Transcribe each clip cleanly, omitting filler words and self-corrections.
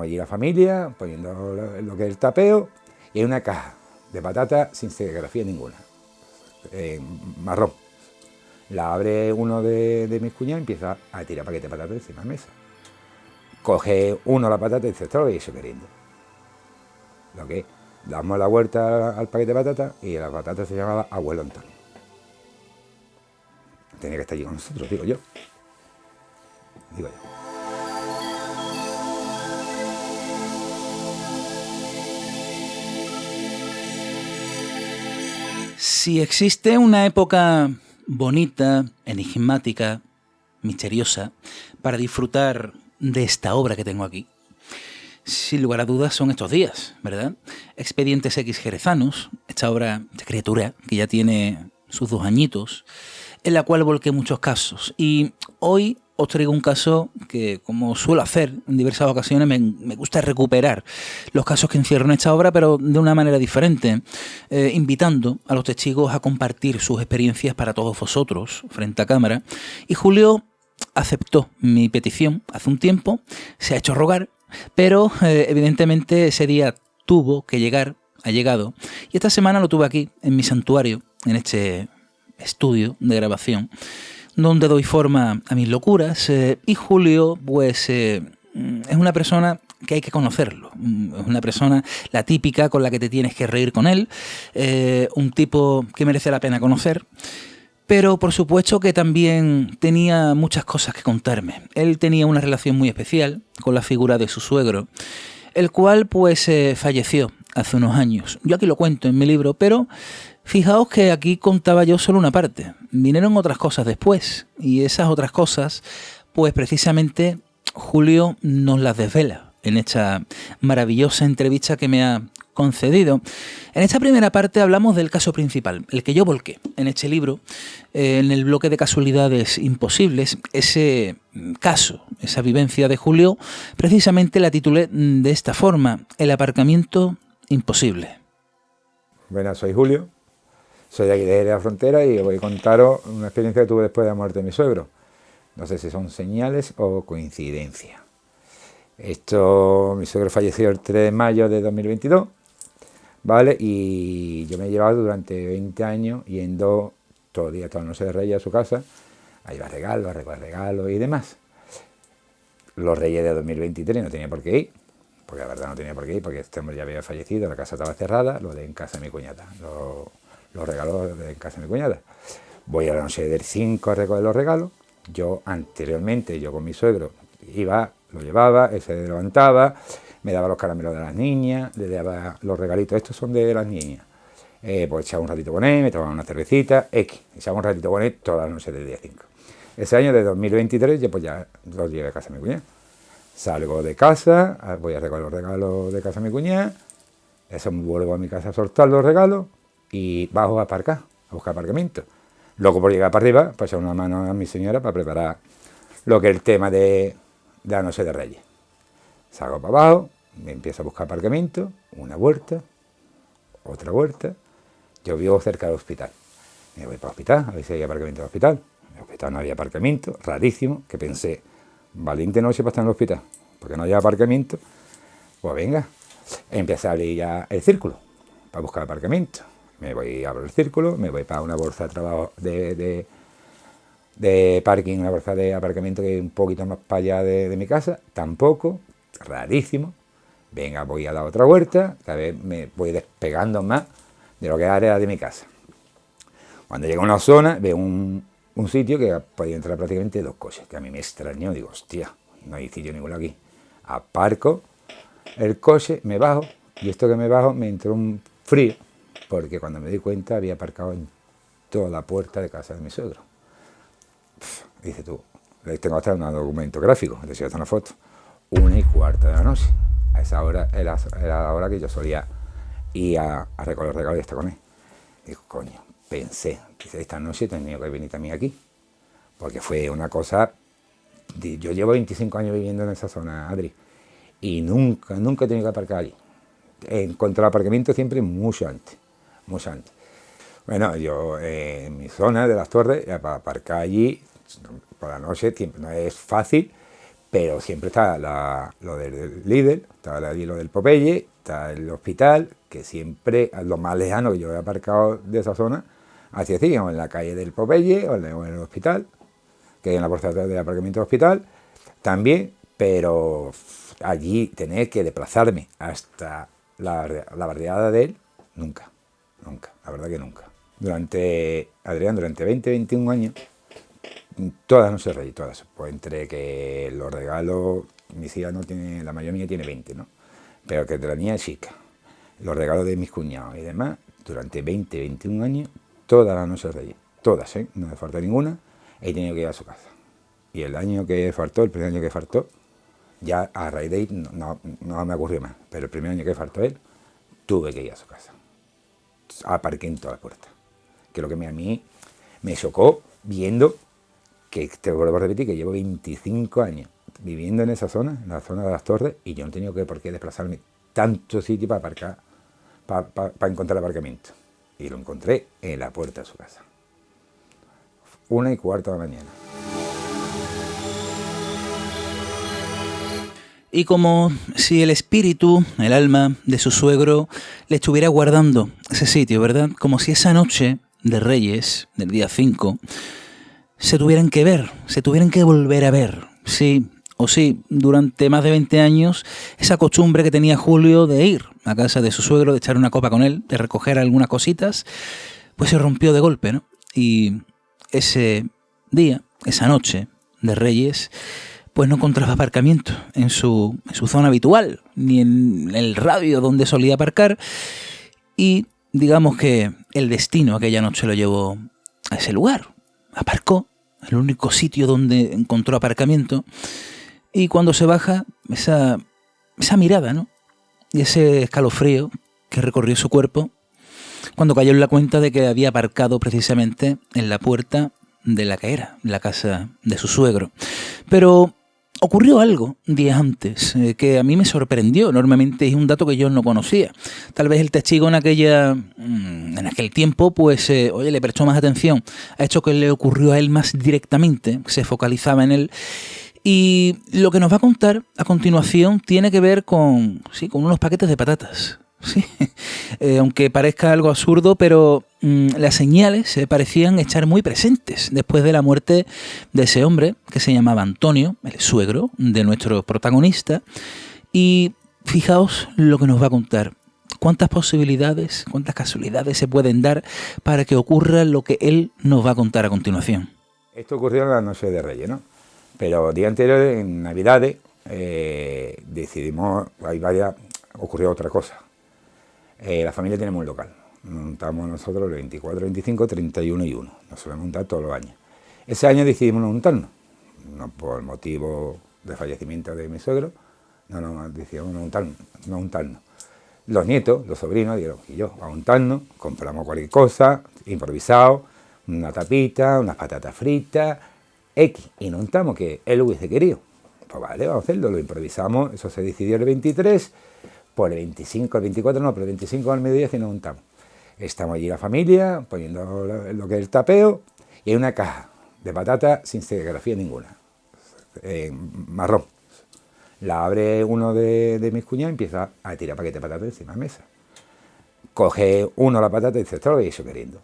Estamos allí la familia, poniendo lo que es el tapeo, y hay una caja de patatas sin serigrafía ninguna, marrón. La abre uno de mis cuñados y empieza a tirar paquetes de patatas encima de la mesa. Coge uno la patata y dice, esto lo que hizo queriendo. Lo que damos la vuelta al paquete de patatas y la patata se llamaba Abuelo Antonio. Tenía que estar allí con nosotros, digo yo. Si existe una época bonita, enigmática, misteriosa, para disfrutar de esta obra que tengo aquí, sin lugar a dudas son estos días, ¿verdad? Expedientes X Jerezanos, esta obra de criatura que ya tiene sus 2 añitos, en la cual volqué muchos casos. Y hoy os traigo un caso que, como suelo hacer en diversas ocasiones, me gusta recuperar los casos que encierro en esta obra, pero de una manera diferente, invitando a los testigos a compartir sus experiencias para todos vosotros frente a cámara. Y Julio aceptó mi petición hace un tiempo, se ha hecho rogar, pero evidentemente ese día tuvo que llegar, ha llegado, y esta semana lo tuve aquí, en mi santuario, en este estudio de grabación, donde doy forma a mis locuras, y Julio pues es una persona que hay que conocerlo, es una persona la típica con la que te tienes que reír con él, un tipo que merece la pena conocer, pero por supuesto que también tenía muchas cosas que contarme. Él tenía una relación muy especial con la figura de su suegro, el cual pues falleció hace unos años. Yo aquí lo cuento en mi libro, pero fijaos que aquí contaba yo solo una parte. Vinieron otras cosas después, y esas otras cosas, pues precisamente Julio nos las desvela en esta maravillosa entrevista que me ha concedido. En esta primera parte hablamos del caso principal, el que yo volqué en este libro, en el bloque de casualidades imposibles. Ese caso, esa vivencia de Julio, precisamente la titulé de esta forma: el aparcamiento imposible. Bueno, soy Julio, soy de aquí de la Frontera y os voy a contaros una experiencia que tuve después de la muerte de mi suegro. No sé si son señales o coincidencias. Mi suegro falleció el 3 de mayo de 2022, ¿vale? Y yo me he llevado durante 20 años yendo todos los días, toda la noche de Reyes a su casa, a llevar regalos, a recoger regalos y demás. Los Reyes de 2023 no tenía por qué ir, porque la verdad no tenía por qué ir, porque este hombre ya había fallecido, la casa estaba cerrada, lo de en casa de mi cuñada, los regalos de en casa de mi cuñada. Voy a la noche del 5 a recoger los regalos. Yo anteriormente, con mi suegro, iba, lo llevaba, él se levantaba, me daba los caramelos de las niñas, le daba los regalitos, estos son de las niñas. Pues echaba un ratito con él, me tomaba una cervecita, echaba un ratito con él todas las noches del día 5. Ese año de 2023 yo pues ya los llevé a casa de mi cuñada. Salgo de casa, voy a recoger los regalos de casa de mi cuñada, eso me vuelvo a mi casa a soltar los regalos y bajo a aparcar, a buscar aparcamiento. Luego por llegar para arriba, pues echar una mano a mi señora para preparar lo que es el tema de la noche de Reyes. Salgo para abajo, me empiezo a buscar aparcamiento, una vuelta, otra vuelta. Yo vivo cerca del hospital. Me voy para el hospital, a ver si hay aparcamiento en el hospital. En el hospital no había aparcamiento, rarísimo, que pensé, valiente noche para estar en el hospital, porque no había aparcamiento. Pues venga, empecé a abrir ya el círculo para buscar aparcamiento. Me voy a abrir el círculo, me voy para una bolsa de trabajo de parking, una bolsa de aparcamiento que es un poquito más para allá de mi casa, tampoco, rarísimo. Venga, voy a dar otra vuelta, cada vez me voy despegando más de lo que es área de mi casa. Cuando llego a una zona, veo un sitio que podía entrar prácticamente 2 coches, que a mí me extrañó, digo, hostia, no hay sitio ninguno aquí. Aparco el coche, me bajo, y esto que me bajo me entró un frío, porque cuando me di cuenta había aparcado en toda la puerta de casa de mi suegro. Dice tú, tengo hasta un documento gráfico, te sigo hasta una foto, 1:15 de la noche. A esa hora era la hora que yo solía ir a recoger los regalos y estar con él. Digo, coño, pensé, dice, esta noche he tenido que venir también aquí, porque fue una cosa, yo llevo 25 años viviendo en esa zona, Adri, y nunca he tenido que aparcar allí. He encontrado aparcamiento siempre mucho antes. Bueno, yo en mi zona de las Torres, para aparcar allí por la noche no es fácil, pero siempre está lo del Lidl, está lo del Popeye, está el hospital, que siempre, lo más lejano que yo he aparcado de esa zona, así es, o en la calle del Popeye o en el hospital, que hay en la puerta del aparcamiento del hospital, también, pero allí tener que desplazarme hasta la barriada de él, nunca, la verdad que nunca. Durante 20, 21 años, todas no se reí, todas. Pues entre que los regalos, mis hijas no tiene, la mayor mía tiene 20, ¿no? Pero que de la niña chica, los regalos de mis cuñados y demás, durante 20, 21 años, todas las noches reí. Todas, ¿eh? No me falta ninguna, he tenido que ir a su casa. Y el año que faltó, el primer año que faltó, ya a raíz de ahí no me ocurrió más, pero el primer año que faltó él, tuve que ir a su casa. Aparqué en todas las puertas. Que lo que a mí me chocó viendo que, te vuelvo a repetir, que llevo 25 años viviendo en esa zona, en la zona de las Torres, y yo no he tenido por qué desplazarme tanto sitio para aparcar, para encontrar aparcamiento. Y lo encontré en la puerta de su casa. 1:15 de la mañana. Y como si el espíritu, el alma de su suegro, le estuviera guardando ese sitio, ¿verdad? Como si esa noche de Reyes, del día 5, se tuvieran que ver, se tuvieran que volver a ver. Sí, o sí, durante más de 20 años, esa costumbre que tenía Julio de ir a casa de su suegro, de echar una copa con él, de recoger algunas cositas, pues se rompió de golpe, ¿no? Y ese día, esa noche de Reyes, pues no encontraba aparcamiento en su zona habitual, ni en el radio donde solía aparcar, y digamos que el destino aquella noche lo llevó a ese lugar. Aparcó, el único sitio donde encontró aparcamiento, y cuando se baja, esa mirada, ¿no? Y ese escalofrío que recorrió su cuerpo, cuando cayó en la cuenta de que había aparcado precisamente en la puerta de la que era la casa de su suegro. Pero ocurrió algo días antes que a mí me sorprendió enormemente, y es un dato que yo no conocía. Tal vez el testigo en aquel tiempo, pues, le prestó más atención a esto que le ocurrió a él más directamente, se focalizaba en él. Y lo que nos va a contar a continuación tiene que ver con unos paquetes de patatas. Sí. Aunque parezca algo absurdo, pero las señales parecían estar muy presentes después de la muerte de ese hombre que se llamaba Antonio, el suegro de nuestro protagonista. Y fijaos lo que nos va a contar. Cuántas posibilidades, cuántas casualidades se pueden dar para que ocurra lo que él nos va a contar a continuación. Esto ocurrió en la noche de Reyes, ¿no? Pero día anterior, en Navidades, decidimos, ocurrió otra cosa. La familia tenemos un local. Nos montamos nosotros el 24, 25, 31 y 1. Nos solemos montar todos los años. Ese año decidimos no montarnos. No por el motivo de fallecimiento de mi suegro. Decidimos no montarnos. Los nietos, los sobrinos, dijeron, y yo, a montarnos, compramos cualquier cosa, improvisado, una tapita, unas patatas fritas, X. Y nos montamos, que él hubiese querido. Pues vale, vamos a hacerlo, lo improvisamos. Eso se decidió el 23. Por el 25, el 24 no, pero el 25 al mediodía sí nos montamos. Estamos allí la familia, poniendo lo que es el tapeo, y hay una caja de patatas sin serigrafía ninguna, marrón. La abre uno de mis cuñados y empieza a tirar paquetes de patatas encima de la mesa. Coge uno la patata y dice, esto lo que he hecho queriendo.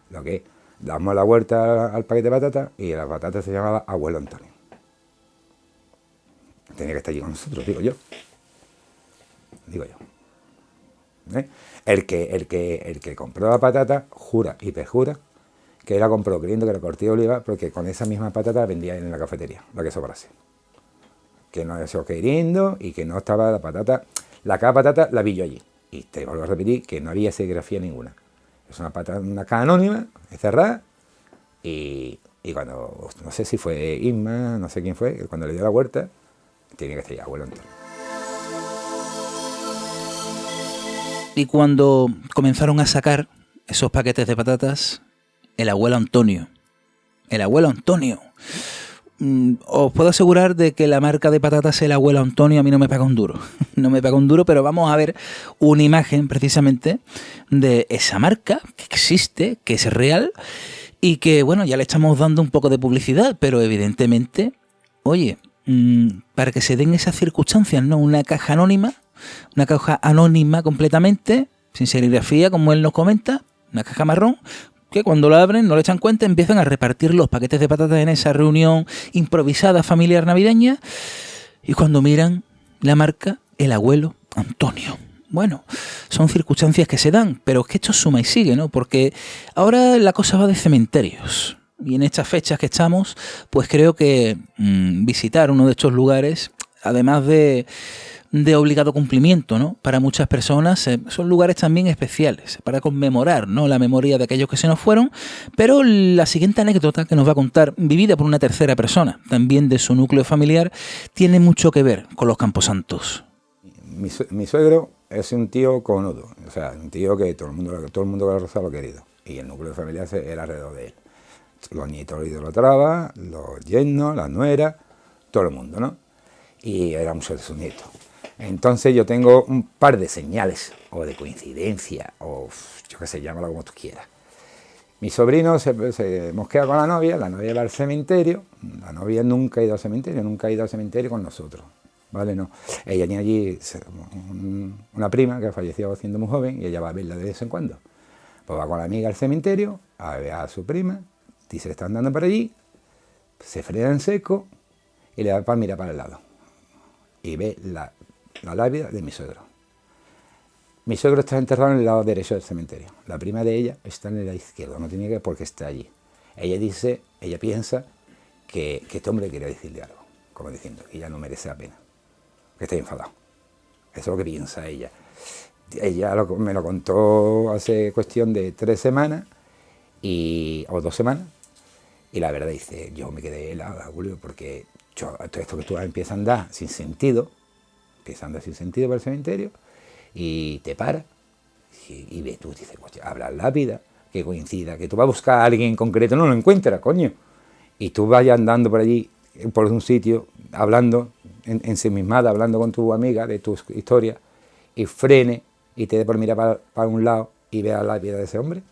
Lo que damos la vuelta al paquete de patatas, y la patata se llamaba Abuelo Antonio. Tenía que estar allí con nosotros, digo yo. El que compró la patata jura y perjura que la compró creyendo que era cortida de oliva, porque con esa misma patata la vendía en la cafetería, la que sobrase. Que no se os queriendo y que no estaba la patata. Cada patata la vi yo allí. Y te vuelvo a repetir que no había serigrafía ninguna. Es una patata, una caja anónima, cerrada. Y cuando, no sé si fue Isma, no sé quién fue, cuando le dio la vuelta, tenía que estar ya Abuelo Antonio. Y cuando comenzaron a sacar esos paquetes de patatas, el abuelo Antonio. Os puedo asegurar de que la marca de patatas El Abuelo Antonio a mí no me paga un duro. No me paga un duro, pero vamos a ver una imagen precisamente de esa marca que existe, que es real y que, bueno, ya le estamos dando un poco de publicidad, pero evidentemente, oye, para que se den esas circunstancias, ¿no? Una caja anónima completamente, sin serigrafía, como él nos comenta, una caja marrón, que cuando la abren, no le echan cuenta, empiezan a repartir los paquetes de patatas en esa reunión improvisada familiar navideña, y cuando miran la marca, el abuelo Antonio. Bueno, son circunstancias que se dan, pero es que esto suma y sigue, ¿no? Porque ahora la cosa va de cementerios. Y en estas fechas que estamos, pues creo que visitar uno de estos lugares, además de obligado cumplimiento, ¿no? Para muchas personas son lugares también especiales, para conmemorar, ¿no? La memoria de aquellos que se nos fueron. Pero la siguiente anécdota que nos va a contar, vivida por una tercera persona, también de su núcleo familiar, tiene mucho que ver con los camposantos. Mi suegro es un tío conudo, o sea, un tío que todo el mundo que lo rozaba lo ha querido. Y el núcleo familiar era alrededor de él. Los nietos lo idolatraban, los yernos, las nueras, todo el mundo, ¿no? Y era mucho de sus nietos. Entonces yo tengo un par de señales, o de coincidencia, o yo qué sé, llámalo como tú quieras. Mi sobrino se mosquea con la novia va al cementerio, la novia nunca ha ido al cementerio con nosotros, ¿vale? No. Ella tiene allí una prima que falleció siendo muy joven y ella va a verla de vez en cuando. Pues va con la amiga al cementerio a ver a su prima, dice que está andando por allí, se frena en seco y le da para mirar para el lado. Y ve la lápida de mi suegro. Mi suegro está enterrado en el lado derecho del cementerio. La prima de ella está en el lado izquierdo, no tiene que por qué está allí. Ella piensa que este hombre quería decirle algo, como diciendo que ella no merece la pena, que está enfadado. Eso es lo que piensa ella. Ella me lo contó hace cuestión de 3 semanas o 2 semanas, y la verdad dice, yo me quedé helada, Julio, porque todo esto que tú empiezas a andar sin sentido, por el cementerio, y te para, y ves tú, dices, habla lápida, que coincida, que tú vas a buscar a alguien en concreto, no lo encuentras, coño, y tú vayas andando por allí, por un sitio, hablando, ensimismada, hablando con tu amiga de tus historias, y frene, y te dé por mirar para un lado, y veas la lápida de ese hombre.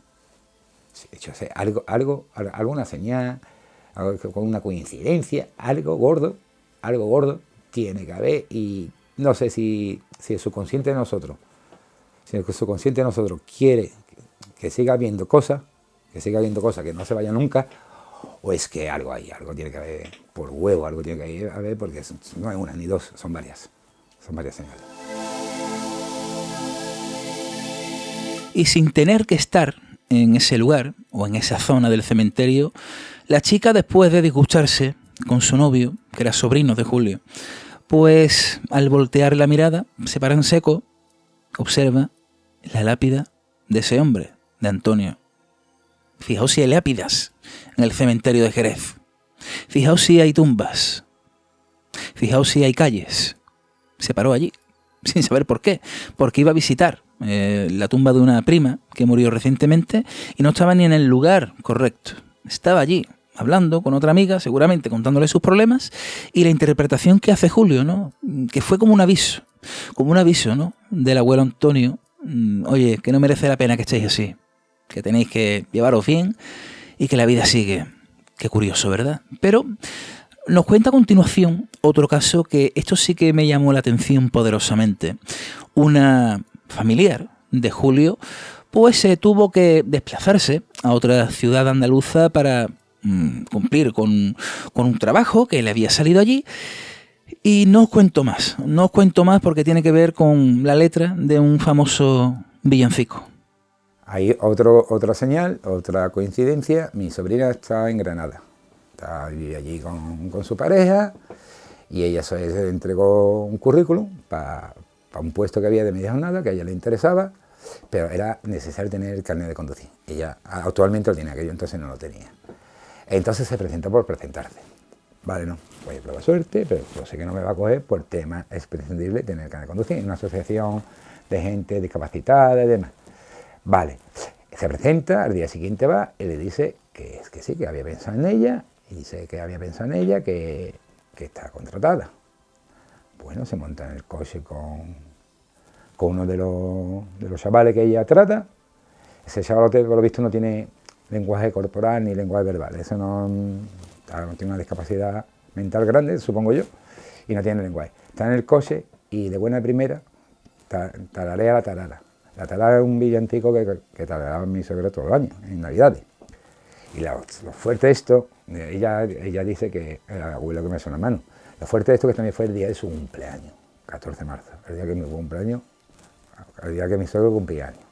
Yo sé, alguna señal, algo con una coincidencia, algo gordo tiene que haber, y no sé si el subconsciente de nosotros, quiere que siga habiendo cosas, que no se vaya nunca, o es que algo tiene que haber por huevo, algo tiene que haber, porque no es una ni dos, son varias señales. Y sin tener que estar en ese lugar o en esa zona del cementerio, la chica, después de disgustarse con su novio, que era sobrino de Julio, pues al voltear la mirada, se para en seco, observa la lápida de ese hombre, de Antonio. Fijaos si hay lápidas en el cementerio de Jerez. Fijaos si hay tumbas. Fijaos si hay calles. Se paró allí, sin saber por qué, porque iba a visitar la tumba de una prima que murió recientemente y no estaba ni en el lugar correcto. Estaba allí, hablando con otra amiga, seguramente contándole sus problemas, y la interpretación que hace Julio, ¿no? Que fue como un aviso, ¿no? Del abuelo Antonio. Oye, que no merece la pena que estéis así, que tenéis que llevaros bien y que la vida sigue. Qué curioso, ¿verdad? Pero nos cuenta a continuación otro caso que esto sí que me llamó la atención poderosamente. Una familiar de Julio pues tuvo que desplazarse a otra ciudad andaluza para cumplir con un trabajo que le había salido allí. Y no os cuento más porque tiene que ver con la letra de un famoso villancico. Hay otra señal, otra coincidencia. Mi sobrina está en Granada, vive allí con su pareja, y ella se entregó un currículum para un puesto que había de media jornada, que a ella le interesaba, pero era necesario tener el carnet de conducir. Ella actualmente lo tiene, aquello entonces no lo tenía. Entonces se presenta por presentarse. Vale, no, voy a probar suerte, pero sé que no me va a coger por tema, es prescindible tener el carnet de conducir, en una asociación de gente discapacitada y demás. Vale, se presenta, al día siguiente va y le dice que sí, que había pensado en ella, y dice que había pensado en ella, que está contratada. Bueno, se monta en el coche con uno de los chavales que ella trata. Ese chaval, por lo visto, no tiene lenguaje corporal ni lenguaje verbal. Eso no tiene una discapacidad mental grande, supongo yo. y no tiene lenguaje. Está en el coche y de buena primera tararea la tarara. La tarara es un villancico que tararaba mi suegro todos los años, en Navidades. Y lo fuerte de esto, ella dice que el abuelo que me hace una mano. Lo fuerte de esto que también fue el día de su cumpleaños, 14 de marzo, el día que mi cumpleaños, el día que mi suegro cumplía años.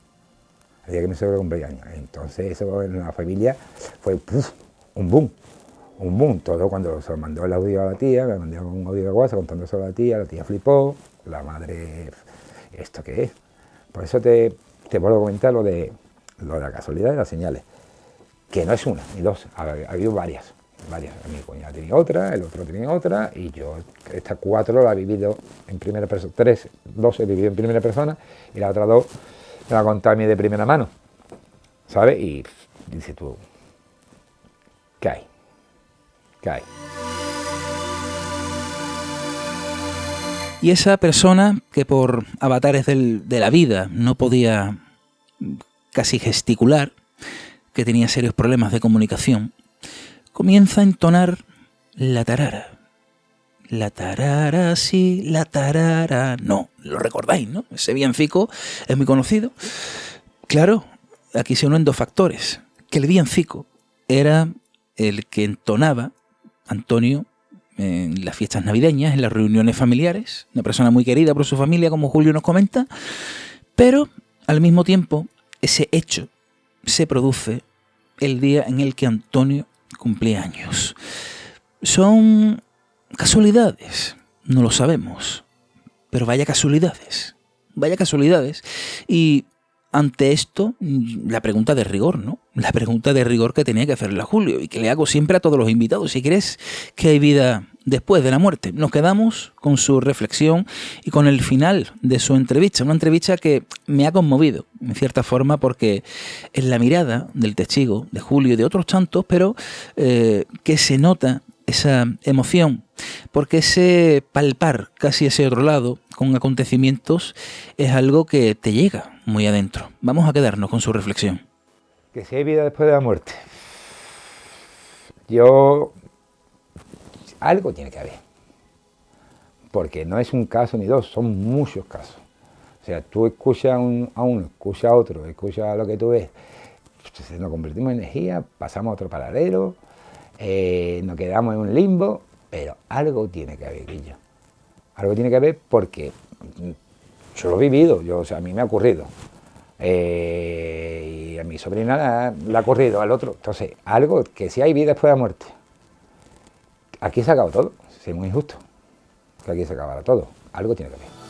El día que mi suegro cumplía años. Entonces eso en la familia fue un boom. Todo cuando se mandó el audio a la tía, me mandó un audio de WhatsApp contándoselo a la tía flipó, la madre, ¿esto qué es? Por eso te vuelvo a comentar lo de la casualidad y las señales, que no es una ni dos, ha habido varias. Mi cuñada tenía otra, el otro tenía otra, y yo estas 4 las he vivido en primera persona, 2 he vivido en primera persona, y las otras 2 me la contado a mí de primera mano, ¿sabes? Y dices tú, ¿qué hay? ¿Qué hay? Y esa persona que por avatares de la vida no podía casi gesticular, que tenía serios problemas de comunicación, comienza a entonar la tarara. La tarara sí, la tarara no. Lo recordáis, ¿no? Ese villancico es muy conocido. Claro, aquí se unen 2 factores. Que el villancico era el que entonaba Antonio en las fiestas navideñas, en las reuniones familiares, una persona muy querida por su familia, como Julio nos comenta, pero al mismo tiempo ese hecho se produce el día en el que Antonio cumplía años. ¿Son casualidades? No lo sabemos, pero vaya casualidades, y ante esto, la pregunta de rigor, ¿no? La pregunta de rigor que tenía que hacerle a Julio y que le hago siempre a todos los invitados. Si crees que hay vida después de la muerte, nos quedamos con su reflexión y con el final de su entrevista. Una entrevista que me ha conmovido, en cierta forma, porque en la mirada del testigo, de Julio y de otros tantos, pero que se nota esa emoción, porque ese palpar casi ese otro lado con acontecimientos es algo que te llega muy adentro. Vamos a quedarnos con su reflexión. Que si hay vida después de la muerte, algo tiene que haber, porque no es un caso ni 2, son muchos casos. O sea, tú escuchas a uno, escuchas a otro, escuchas lo que tú ves, nos convertimos en energía, pasamos a otro paralelo, nos quedamos en un limbo, pero algo tiene que haber, Guillo. Algo tiene que haber porque yo lo he vivido, a mí me ha ocurrido. Y a mi sobrina le ha ocurrido, al otro. Entonces, algo que si hay vida después de la muerte. Aquí se acabó todo, es muy injusto que aquí se acabara todo. Algo tiene que haber.